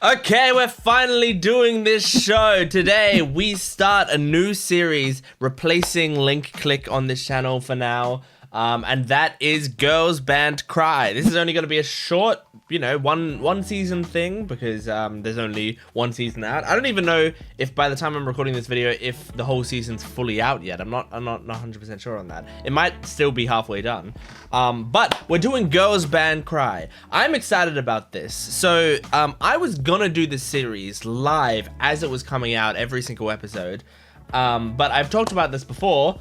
Okay, we're finally doing this show. Today, we start a new series replacing Link Click on this channel for now. And that is Girls Band Cry. This is only going to be a short, one season thing because there's only one season out. I don't even know if by the time I'm recording this video, if the whole season's fully out yet. I'm not 100% sure on that. It might still be halfway done. But we're doing Girls Band Cry. I'm excited about this. So I was gonna do this series live as it was coming out, every single episode. But I've talked about this before.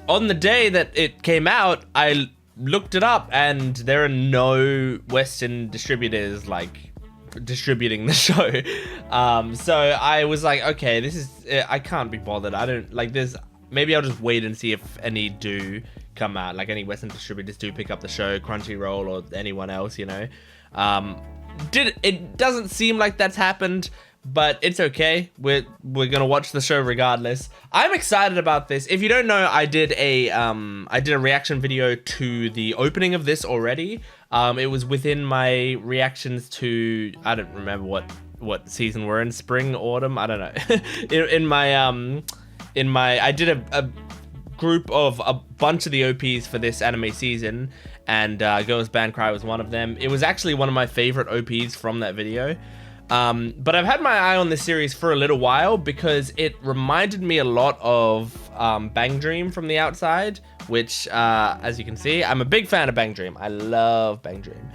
On the day that it came out, I looked it up and there are no Western distributors distributing the show. So I was like, okay, I can't be bothered. I don't like this. Maybe I'll just wait and see if any do come out, like any Western distributors do pick up the show, Crunchyroll or anyone else, It doesn't seem like that's happened. But it's okay. We're gonna watch the show regardless. I'm excited about this. If you don't know, I did a reaction video to the opening of this already. It was within my reactions to, I don't remember what season we're in, spring, autumn, I don't know. I did a group of a bunch of the OPs for this anime season, and Girls Band Cry was one of them. It was actually one of my favorite OPs from that video. But I've had my eye on this series for a little while because it reminded me a lot of Bang Dream from the outside, which, as you can see, I'm a big fan of Bang Dream. I love Bang Dream.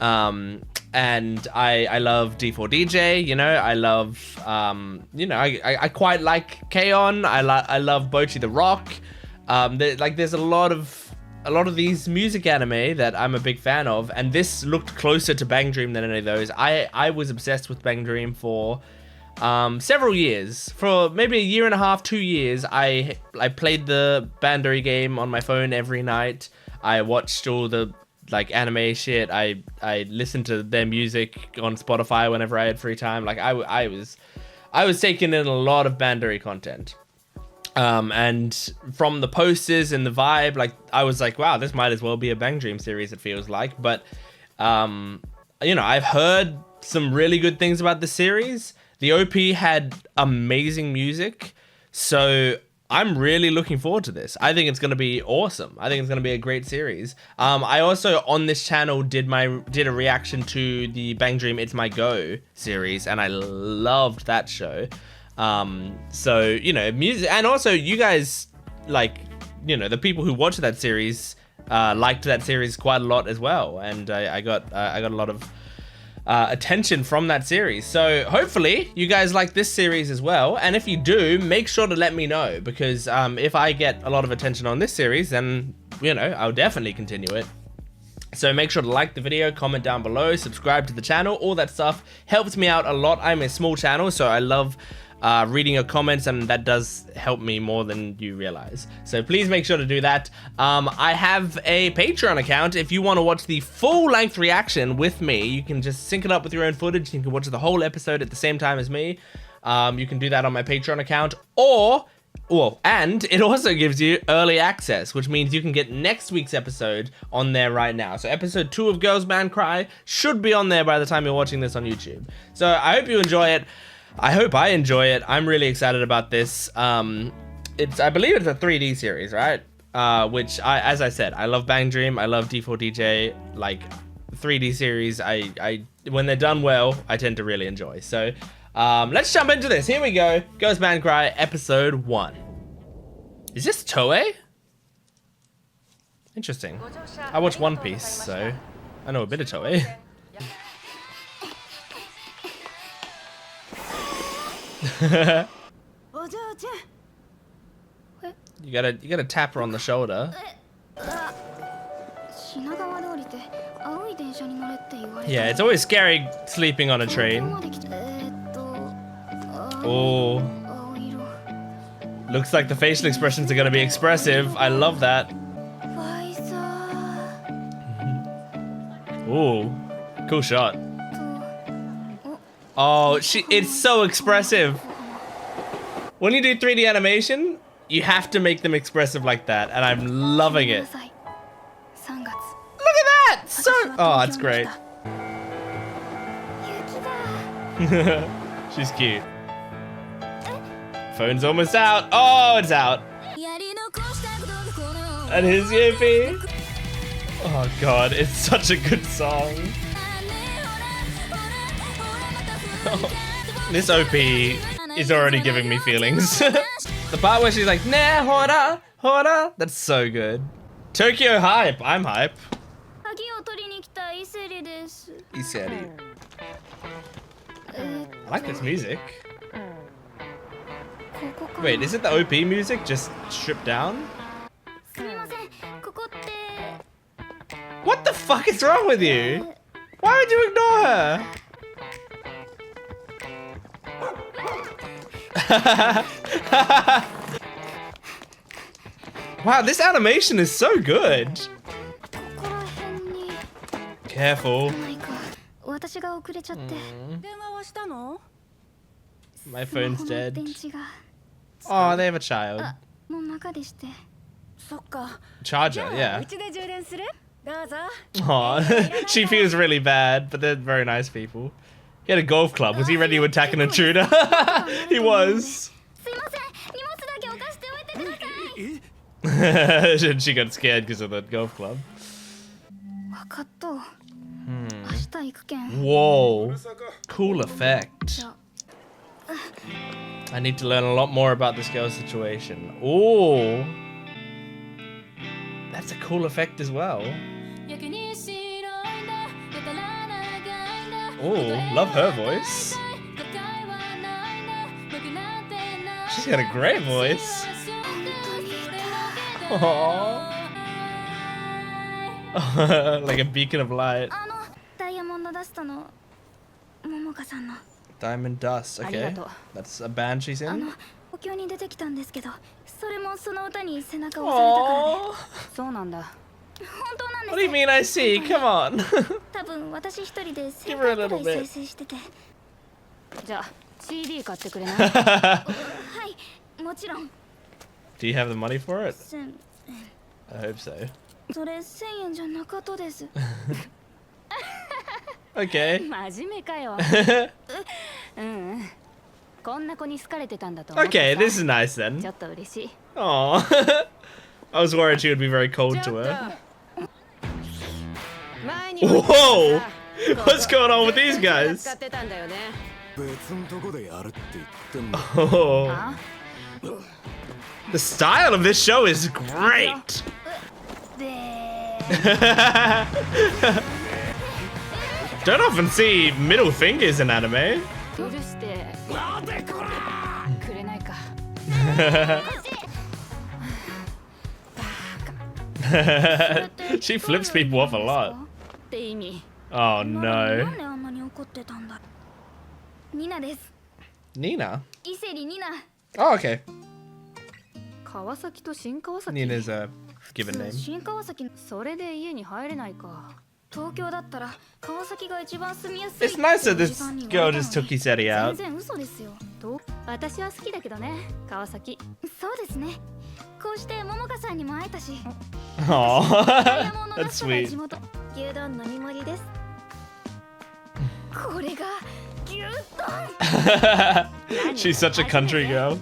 And I love D4DJ, I love, I quite like K-On! I love Bocchi the Rock. There's a lot of these music anime that I'm a big fan of, and this looked closer to Bang Dream than any of those. I was obsessed with Bang Dream for several years. For maybe a year and a half, 2 years, I played the Bandori game on my phone every night. I watched all the anime shit. I listened to their music on Spotify whenever I had free time. I was taking in a lot of Bandori content. And from the posters and the vibe, I was like, wow, this might as well be a Bang Dream series, it feels like. But, I've heard some really good things about the series. The OP had amazing music, so I'm really looking forward to this. I think it's going to be awesome. I think it's going to be a great series. I also, on this channel, did a reaction to the Bang Dream It's My Go series, and I loved that show. So, music, and also you guys, the people who watch that series, liked that series quite a lot as well. And I got a lot of, attention from that series. So hopefully you guys like this series as well. And if you do, make sure to let me know, because, if I get a lot of attention on this series, then, I'll definitely continue it. So make sure to like the video, comment down below, subscribe to the channel, all that stuff helps me out a lot. I'm a small channel, so I love reading your comments, and that does help me more than you realize. So please make sure to do that. I have a Patreon account. If you want to watch the full-length reaction with me, you can just sync it up with your own footage. You can watch the whole episode at the same time as me. You can do that on my Patreon account, and it also gives you early access, which means you can get next week's episode on there right now. So episode 2 of Girls Band Cry should be on there by the time you're watching this on YouTube. So I hope you enjoy it. I hope I enjoy it. I'm really excited about this. I believe it's a 3D series, right? Which, as I said, I love Bang Dream. I love D4DJ. 3D series, when they're done well, I tend to really enjoy. So let's jump into this. Here we go. Girls Band Cry, episode 1. Is this Toei? Interesting. I watch One Piece, so I know a bit of Toei. You gotta tap her on the shoulder. Yeah, it's always scary sleeping on a train. Oh, looks like the facial expressions are gonna be expressive. I love that. Ooh, cool shot. Oh, it's so expressive. When you do 3D animation, you have to make them expressive like that, and I'm loving it. Look at that! Oh, that's great. She's cute. Phone's almost out. Oh, it's out. And here's Yippee. Oh god, it's such a good song. This OP is already giving me feelings. The part where she's like, nah, hora, hora. That's so good. Tokyo hype. I'm hype. Iseri. I like this music. Wait, is it the OP music just stripped down? What the fuck is wrong with you? Why would you ignore her? Wow, this animation is so good. Careful. My phone's dead. Oh, they have a child. Charger, yeah. Oh, she feels really bad, but they're very nice people. He had a golf club. Was he ready to attack an intruder? He was. She got scared because of that golf club. Whoa. Cool effect. I need to learn a lot more about this girl's situation. Oh. That's a cool effect as well. Oh, love her voice. She's got a great voice. Aww. Like a beacon of light. Diamond Dust, okay. That's a band she's in. Aww. What do you mean I see? Come on. Give her a little bit. Do you have the money for it? I hope so. Okay. Okay, this is nice then. Aww. I was worried she would be very cold to her. Whoa! What's going on with these guys? Oh. The style of this show is great! Don't often see middle fingers in anime. She flips people off a lot. Oh no. Nina? Oh, okay. Nina's a given name. It's nice that this girl just took Iseri out. Aww, that's sweet. She's such a country girl.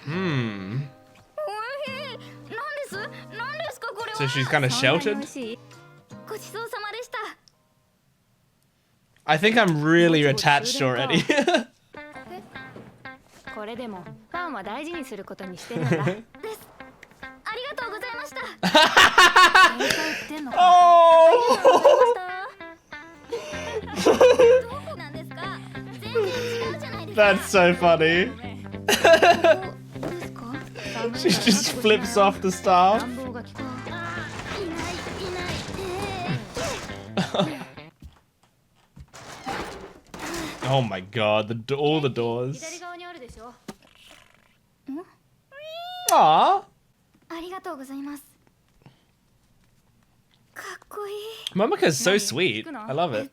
Hmm. So she's kind of sheltered? I think I'm really attached already. Oh! That's so funny. She just flips off the staff. Oh my god, all the doors. Aww. Momoka is so sweet. I love it.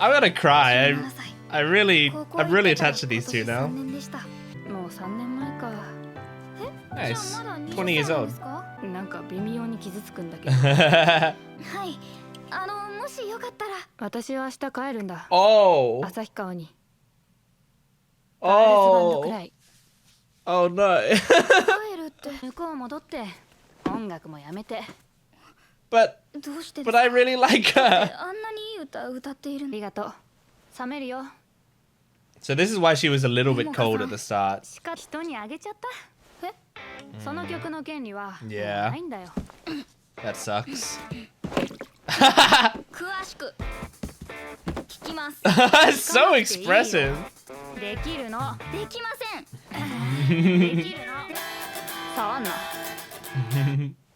I'm gonna cry. I'm really attached to these two now. もう3年前か。Nice. 20 years old. なんか微妙に傷つくんだけど。はい。もしよかったら。私は明日帰るんだ。Oh. 旭川に。ガールズバンドク Oh. ライ。Oh no. 帰るって。向こう戻って音楽もやめて。But どうして but I really like her. あんなにいい歌歌っているありがとう。冷めるよ。So this is why she was a little bit cold at the start. しか人にあげちゃった。その曲の権利は Yeah. ないんだよ。That sucks. 詳しく聞きます。So expressive. できるの。できません。できるの。触んな。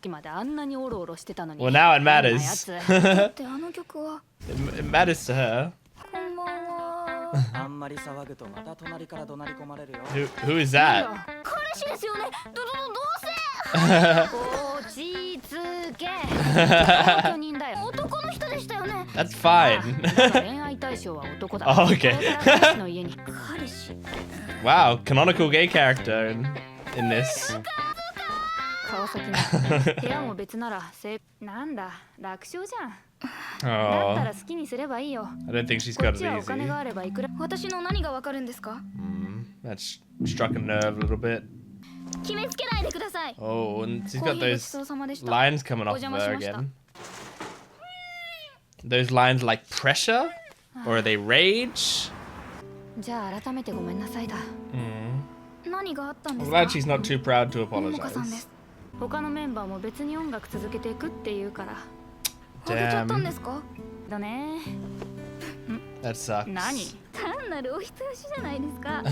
今まであんなにオロオロしてたのに。 Well, now it 変なや matters. つ。だってあの曲は。It matters to her. こんばんは。あんまり騒ぐとまた隣から怒鳴り込まれるよ。Who is that? 彼氏ですよね。どうせ。落ち着け。同居人だよ。男の人でしたよね。That's fine. だから恋愛対象は男だ。 Oh, okay. これから彼氏の家に。彼氏。Wow, canonical gay character in this. 川崎の部屋も別ならなんだ楽勝じゃん。だったら Oh, 好きにすればいいよ。 I don't think she's こ got っ it ちはお金 easy. があればいくら。私の何がわかるんですか。That's struck a nerve a little bit. 決めつけないでください。 Oh, and she's コー got ヒーごち those そうさまでした。 lines coming off of her again. Those lines like pressure? Or are they rage? じゃあ改めてごめんなさいだ。何があったんで I'm すか。 glad she's not too proud to 桃香さんで apologize. す。他のメンバーも別に音楽続けていくって言うから。あげちゃったんですか。だね。 That sucks. 何？単なるお人よしじゃないですか。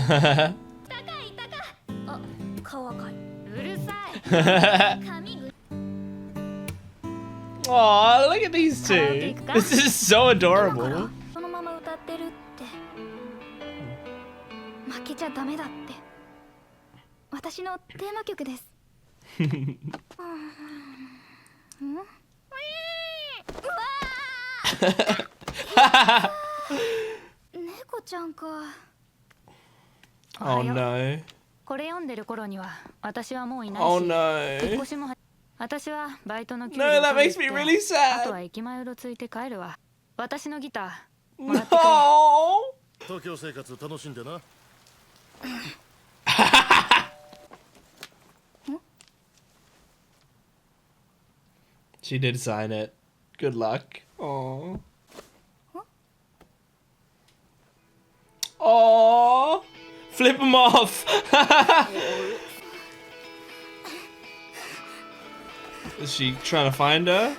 あ、顔赤い。うるさい。髪ぐ。 Oh, look at these two. This is so adorable. そのまま歌ってるって。負けちゃダメだって。私のテーマ曲です。猫ちゃんか。 Oh no. これ読んでる頃には私はもういないし。 Oh 引っ no. 越しも私はバイトの給 No, 料 that 取り makes me って really あと sad. は駅前うろついて帰るわ。私のギターもらってくれ。 No. 東京生活楽しんでな。She did sign it. Good luck. Oh. Oh. Flip him off. Is she trying to find her?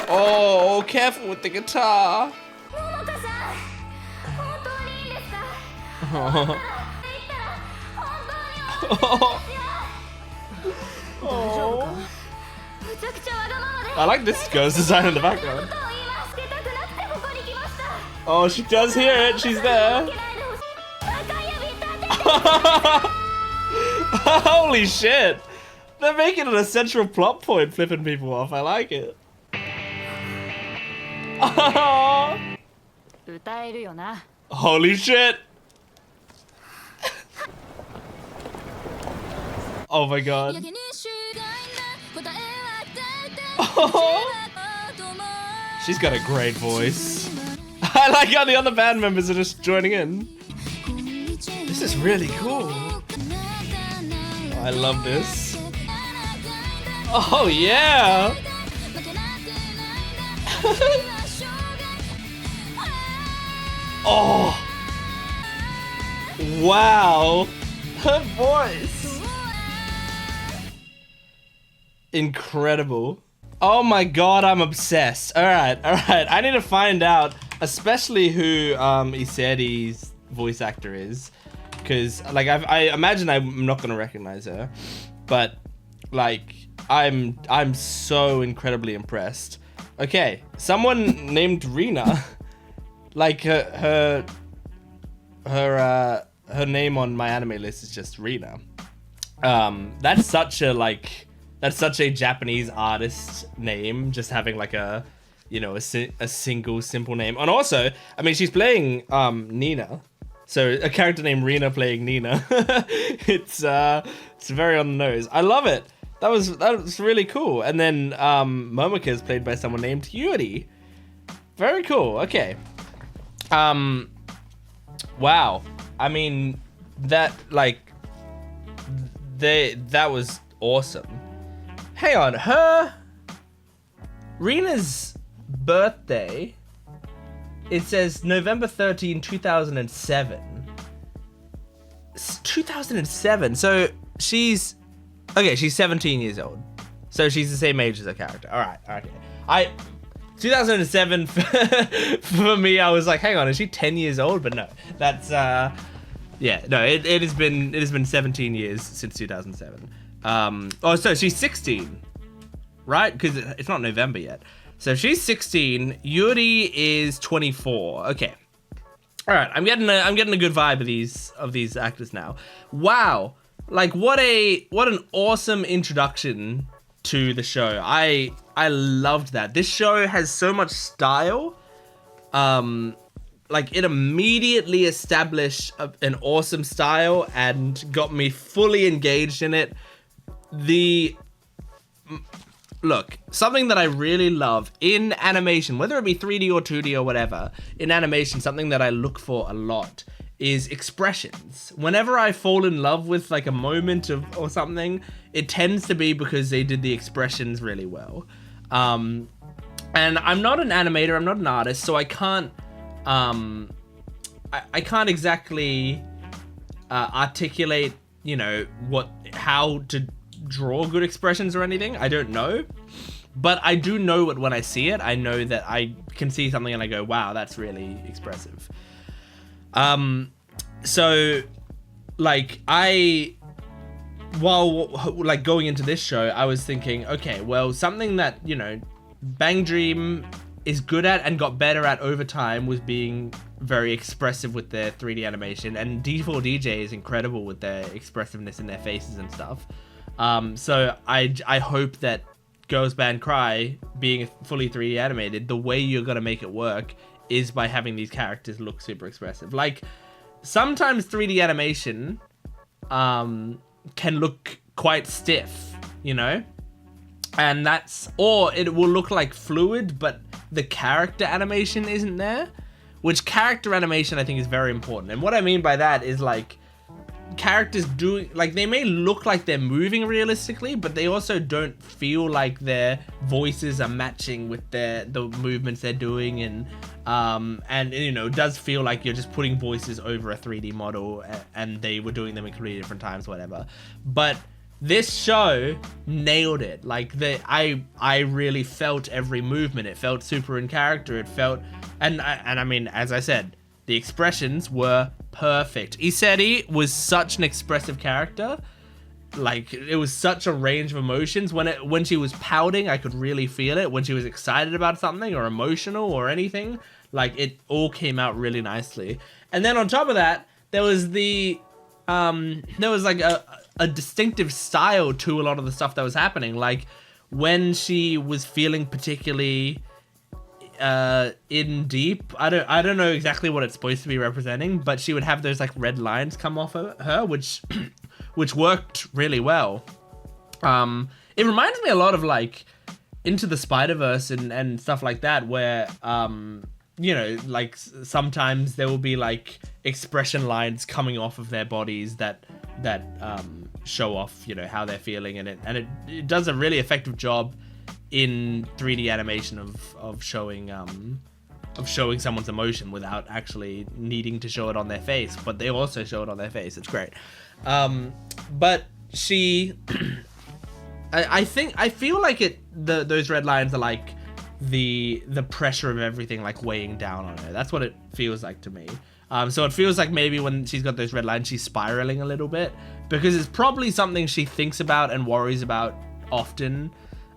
Oh, careful with the guitar. 桃香さん、本当にいいんですか。 Oh. 言ったら本当に Oh. むちゃくちゃわがままで。 I like this girl's design in the background. ことを今捨てたくなくてここに来ました。 Oh, she does hear it. She's there. 負けないでほしい。赤い指立てて。 Holy shit. They're making it a central plot point, flipping people off. I like it. Oh. 歌えるよな。 Holy shit. Oh my god. Oh. She's got a great voice. I like how the other band members are just joining in. This is really cool. Oh, I love this. Oh yeah. Oh. Wow. Her voice. Incredible. Oh my god, I'm obsessed. Alright. I need to find out, especially who Iseri's voice actor is. Because, like, I imagine I'm not going to recognize her. But, like, I'm so incredibly impressed. Okay, someone named Rina. Like, her name on my anime list is just Rina. That's such a Japanese artist name, just having like a you know, a single simple name. And also, I mean, she's playing Nina, so a character named Rina playing Nina. It's very on the nose. I love it. That was really cool. And then Momoka is played by someone named Yuri. Very cool. Okay. Wow. I mean, that was awesome. Hang on, Rina's birthday, it says November 13, 2007. 2007. So she's 17 years old. So she's the same age as her character. All right. Okay. 2007 for me, I was like, hang on, is she 10 years old? But no, that's it has been 17 years since 2007. So she's 16, right? Because it's not November yet. So she's 16. Yuri is 24. Okay. All right. I'm getting a good vibe of these actors now. Wow. Like what an awesome introduction to the show. I loved that. This show has so much style. Like it immediately established an awesome style and got me fully engaged in it. Look, something that I really love in animation, whether it be 3D or 2D or whatever, in animation, something that I look for a lot is expressions. Whenever I fall in love with like a moment or something, it tends to be because they did the expressions really well. And I'm not an animator, I'm not an artist, so I can't I can't exactly articulate, you know, how to draw good expressions or anything. I don't know, but I do know it when I see it. I know that I can see something and I go, wow, that's really expressive. So like while like going into this show, I was thinking, okay, well, something that, you know, Bang Dream is good at and got better at over time was being very expressive with their 3D animation, and D4DJ is incredible with their expressiveness in their faces and stuff. So I hope that Girls Band Cry, being fully 3D animated, the way you're gonna make it work is by having these characters look super expressive. Like, sometimes 3D animation can look quite stiff, you know? And or it will look like fluid, but the character animation isn't there, which character animation I think is very important. And what I mean by that is like characters doing, like, they may look like they're moving realistically, but they also don't feel like their voices are matching with the movements they're doing, and you know, it does feel like you're just putting voices over a 3D model and they were doing them in completely different times, whatever. But this show nailed it. Like, I really felt every movement. It felt super in character. It felt, and I mean, as I said, the expressions were perfect. Iseri was such an expressive character. Like, it was such a range of emotions. When she was pouting, I could really feel it. When she was excited about something or emotional or anything, like, it all came out really nicely. And then on top of that, there was like a distinctive style to a lot of the stuff that was happening. Like, when she was feeling particularly in deep, I don't know exactly what it's supposed to be representing, but she would have those like red lines come off of her, which worked really well. It reminds me a lot of like Into the Spider-Verse and stuff like that, where you know, like sometimes there will be like expression lines coming off of their bodies that show off, you know, how they're feeling, and it does a really effective job in 3D animation of showing someone's emotion without actually needing to show it on their face, but they also show it on their face. It's great. But she, I feel like those red lines are like the pressure of everything like weighing down on her. That's what it feels like to me. So it feels like maybe when she's got those red lines, she's spiraling a little bit, because it's probably something she thinks about and worries about often.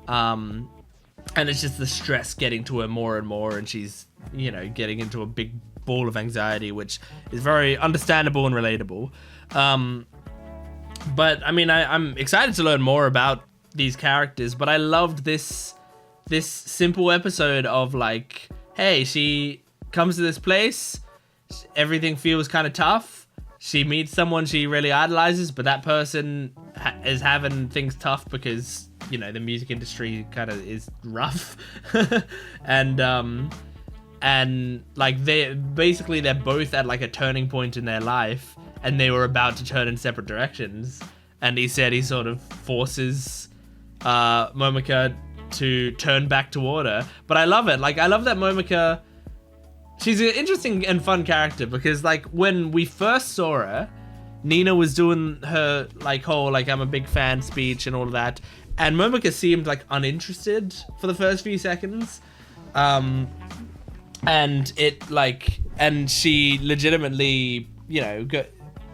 And it's just the stress getting to her more and more, and she's, you know, getting into a big ball of anxiety, which is very understandable and relatable. But I mean, I'm excited to learn more about these characters, but I loved this this simple episode of like, hey, she comes to this place, everything feels kind of tough. She meets someone she really idolizes, but that person is having things tough because, you know, the music industry kind of is rough. and like they're both at like a turning point in their life, and they were about to turn in separate directions. And he sort of forces Momika to turn back toward her. But I love it. Like, I love that Momika, she's an interesting and fun character, because like when we first saw her, Nina was doing her like whole like I'm a big fan speech and all of that, and Momika seemed like uninterested for the first few seconds, and she legitimately, you know,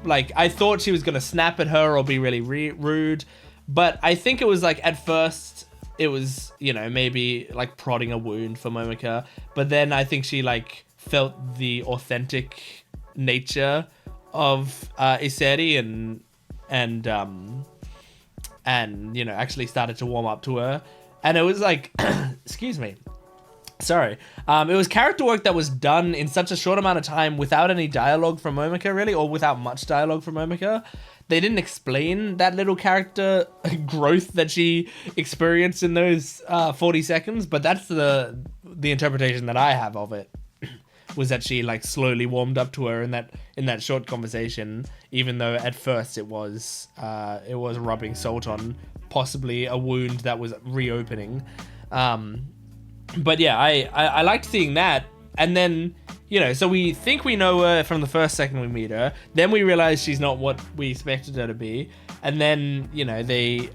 like I thought she was gonna snap at her or be really rude, but I think it was like at first it was, you know, maybe like prodding a wound for Momika, but then I think she like felt the authentic nature of Iseri and you know, actually started to warm up to her. And it was like excuse me, sorry, it was character work that was done in such a short amount of time without any dialogue from Momika, really, or without much dialogue from Momika. They didn't explain that little character growth that she experienced in those 40 seconds, but that's the interpretation that I have of it. Was that she like slowly warmed up to her in that short conversation, even though at first it was rubbing salt on possibly a wound that was reopening. But yeah, I liked seeing that. And then, you know, so we think we know her from the first second we meet her. Then we realize she's not what we expected her to be. And then, you know, they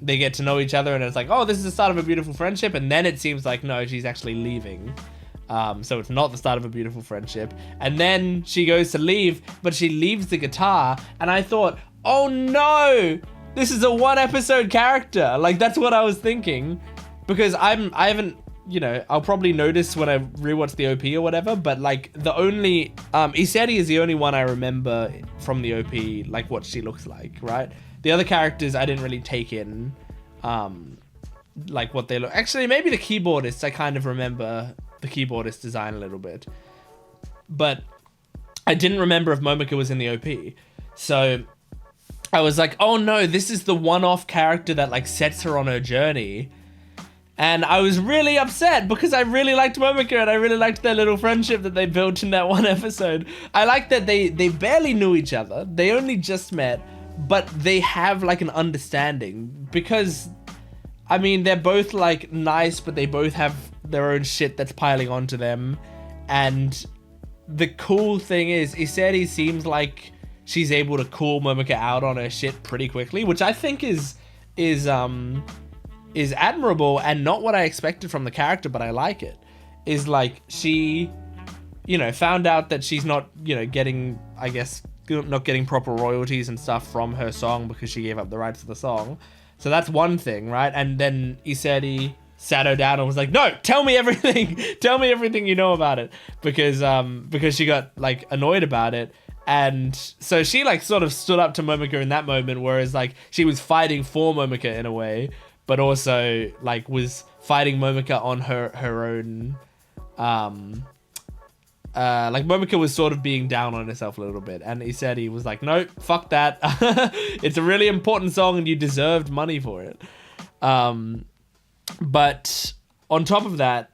get to know each other, and it's like, oh, this is the start of a beautiful friendship. And then it seems like, no, she's actually leaving. So it's not the start of a beautiful friendship. And then she goes to leave, but she leaves the guitar. And I thought, oh no, this is a one episode character. Like, that's what I was thinking. Because I haven't, you know, I'll probably notice when I rewatch the OP or whatever, but like the only, Iseri is the only one I remember from the OP, like what she looks like, right? The other characters I didn't really take in, like what they look. Actually, maybe the keyboardist, I kind of remember the keyboardist design a little bit, but I didn't remember if Momika was in the OP. So I was like, oh no, this is the one-off character that like sets her on her journey. And I was really upset because I really liked Momika and I really liked their little friendship that they built in that one episode. I like that they barely knew each other. They only just met, but they have like an understanding, because I mean, they're both like nice, but they both have their own shit that's piling onto them. And the cool thing is, Iseri seems like she's able to call Momika out on her shit pretty quickly, which I think is admirable and not what I expected from the character, but I like it. Is like she, you know, found out that she's not, you know, getting, I guess, not getting proper royalties and stuff from her song because she gave up the rights to the song. So that's one thing, right? And then Iseri sat her down and was like, no, tell me everything. Tell me everything you know about it. Because she got like annoyed about it. And so she like sort of stood up to Momika in that moment, whereas like she was fighting for Momika in a way, but also like was fighting Momika on her own. Like Momika was sort of being down on herself a little bit, and he said he was like, no, fuck that. It's a really important song and you deserved money for it. But on top of that,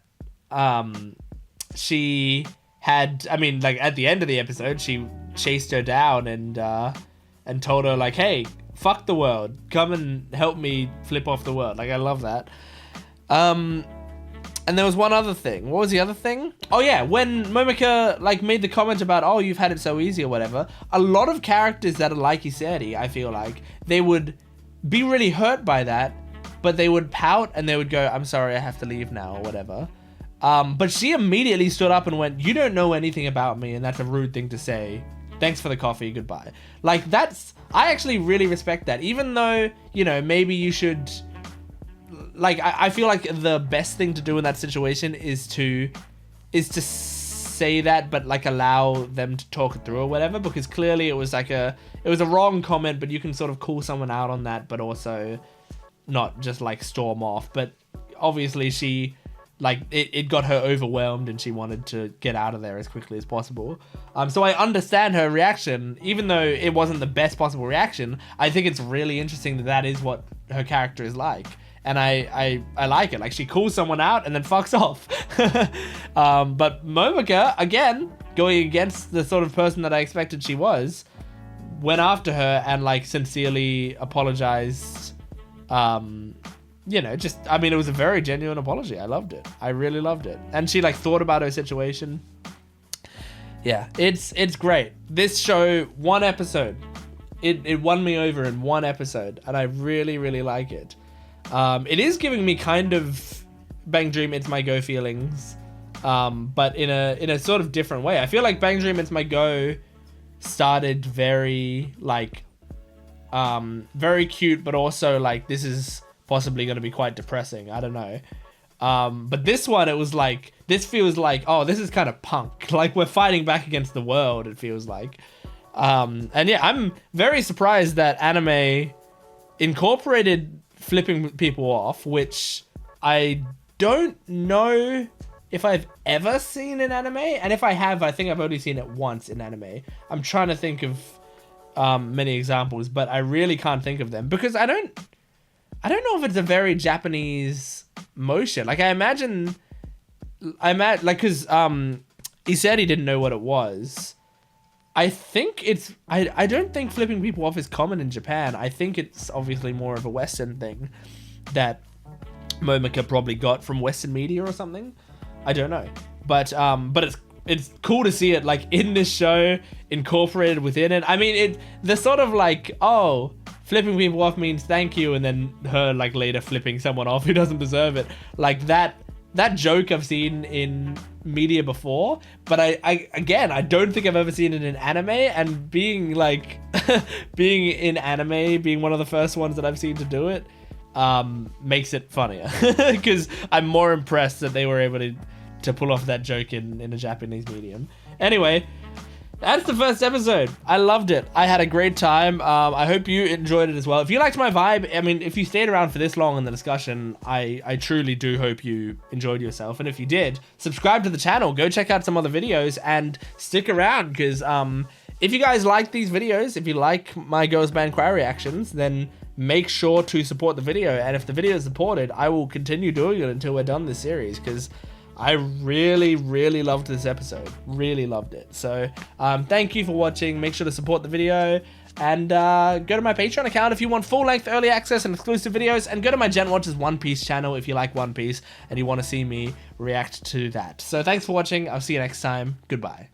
she had, I mean, like at the end of the episode, she chased her down and told her like, hey, fuck the world, come and help me flip off the world. Like, I love that. And there was one other thing. What was the other thing? Oh yeah, when Momika like made the comment about, oh, you've had it so easy or whatever, a lot of characters that are like Iseri, I feel like, they would be really hurt by that, but they would pout and they would go, I'm sorry, I have to leave now or whatever. But she immediately stood up and went, you don't know anything about me, and that's a rude thing to say. Thanks for the coffee, goodbye. Like, that's, I actually really respect that. Even though, you know, maybe you should, like, I feel like the best thing to do in that situation is to say that, but like allow them to talk it through or whatever, because clearly it was like it was a wrong comment, but you can sort of call someone out on that, but also not just like storm off. But obviously she, like, it got her overwhelmed and she wanted to get out of there as quickly as possible. So I understand her reaction, even though it wasn't the best possible reaction. I think it's really interesting that that is what her character is like. And I like it. Like, she calls someone out and then fucks off. But Momoka, again, going against the sort of person that I expected she was, went after her and, like, sincerely apologized. You know, just, I mean, it was a very genuine apology. I loved it. I really loved it. And she, like, thought about her situation. Yeah, it's great. This show, one episode, it won me over in one episode, and I really, really like it. It is giving me kind of Bang Dream It's My Go feelings, but in a sort of different way. I feel like Bang Dream It's My Go started very, like, very cute, but also, like, this is possibly going to be quite depressing. I don't know. But this one, it was like, this feels like, oh, this is kind of punk. Like, we're fighting back against the world, it feels like. And yeah, I'm very surprised that anime incorporated flipping people off, which I don't know if I've ever seen in anime. And if I have, I think I've only seen it once in anime. I'm trying to think of many examples, but I really can't think of them because I don't know if it's a very Japanese motion. Like, I imagine, like, because Iseri didn't know what it was. I think it's, I don't think flipping people off is common in Japan. I think it's obviously more of a Western thing that Momoka probably got from Western media or something. I don't know. But it's cool to see it, like, in this show, incorporated within it. I mean, the sort of, like, oh, flipping people off means thank you, and then her, like, later flipping someone off who doesn't deserve it. Like, that joke I've seen in media before, but I don't think I've ever seen it in anime, and being, like, being in anime, being one of the first ones that I've seen to do it, makes it funnier. Because I'm more impressed that they were able to pull off that joke in a Japanese medium. Anyway, that's the first episode. I loved it. I had a great time. I hope you enjoyed it as well. If you liked my vibe, I mean, if you stayed around for this long in the discussion, I truly do hope you enjoyed yourself. And if you did, subscribe to the channel. Go check out some other videos and stick around because if you guys like these videos, if you like my Girls Band Cry reactions, then make sure to support the video. And if the video is supported, I will continue doing it until we're done this series because I really, really loved this episode. Really loved it. So thank you for watching. Make sure to support the video. And go to my Patreon account if you want full-length early access and exclusive videos. And go to my Gent Watches One Piece channel if you like One Piece and you want to see me react to that. So thanks for watching. I'll see you next time. Goodbye.